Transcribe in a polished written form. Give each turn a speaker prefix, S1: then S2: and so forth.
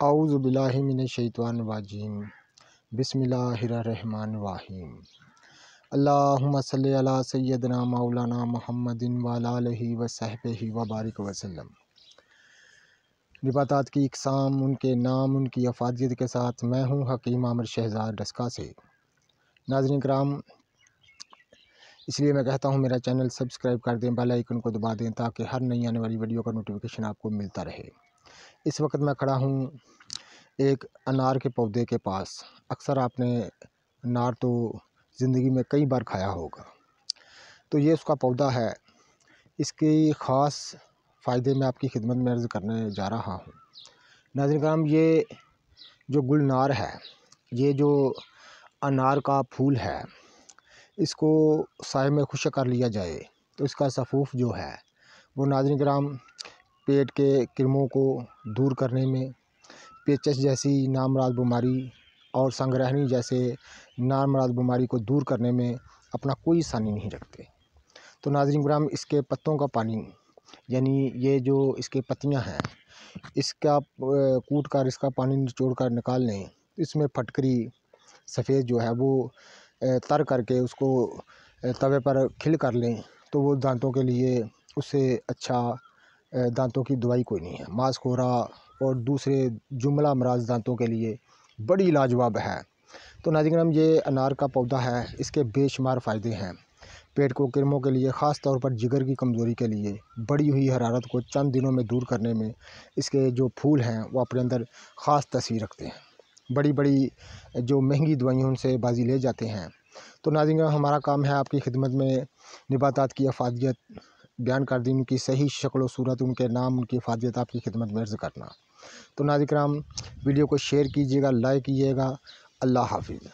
S1: اعوذ باللہ من الشیطان الرجیم بسم اللہ الرحمن الرحیم اللہم صلی علی سیدنا مولانا محمد وعلی آلہ وصحبہ وبارک وسلم۔ نباتات کی اقسام، ان کے نام، ان کی افادیت کے ساتھ میں ہوں حکیم عامر شہزاد ڈسکا سے۔ ناظرین کرام، اس لیے میں کہتا ہوں میرا چینل سبسکرائب کر دیں، بیل آئیکن کو دبا دیں تاکہ ہر نئی آنے والی ویڈیو کا نوٹیفیکیشن آپ کو ملتا رہے۔ اس وقت میں کھڑا ہوں ایک انار کے پودے کے پاس۔ اکثر آپ نے انار تو زندگی میں کئی بار کھایا ہوگا، تو یہ اس کا پودا ہے۔ اس کی خاص فائدے میں آپ کی خدمت میں عرض کرنے جا رہا ہوں۔ ناظرین کرام، یہ جو گلنار ہے، یہ جو انار کا پھول ہے، اس کو سائے میں خشک کر لیا جائے تو اس کا سفوف جو ہے وہ ناظرین کرام پیٹ کے کرموں کو دور کرنے میں، پیچس جیسی نامراد بیماری اور سنگرہنی جیسے نامراد بیماری کو دور کرنے میں اپنا کوئی ثانی نہیں رکھتے۔ تو ناظرین کرام، اس کے پتوں کا پانی، یعنی یہ جو اس کے پتیاں ہیں، اس کا کوٹ کر اس کا پانی نچوڑ کر نکال لیں، اس میں پھٹکری سفید جو ہے وہ تر کر کے اس کو توے پر کھل کر لیں تو وہ دانتوں کے لیے اس سے اچھا دانتوں کی دوائی کوئی نہیں ہے۔ ماس خورا اور دوسرے جملہ امراض دانتوں کے لیے بڑی لاجواب ہے۔ تو ناظرین کرام، یہ انار کا پودا ہے، اس کے بے شمار فائدے ہیں۔ پیٹ کو کرموں کے لیے، خاص طور پر جگر کی کمزوری کے لیے، بڑی ہوئی حرارت کو چند دنوں میں دور کرنے میں اس کے جو پھول ہیں وہ اپنے اندر خاص تاثیر رکھتے ہیں۔ بڑی بڑی جو مہنگی دوائیوں ان سے بازی لے جاتے ہیں۔ تو ناظرین کرام، ہمارا کام ہے آپ کی خدمت میں نباتات کی افادیت بیان کر دیں، ان کی صحیح شکل و صورت، ان کے نام، ان کی افادیت آپ کی خدمت میں عرض کرنا۔ تو ناظرین کرام، ویڈیو کو شیئر کیجیے گا، لائک کیجیے گا۔ اللہ حافظ۔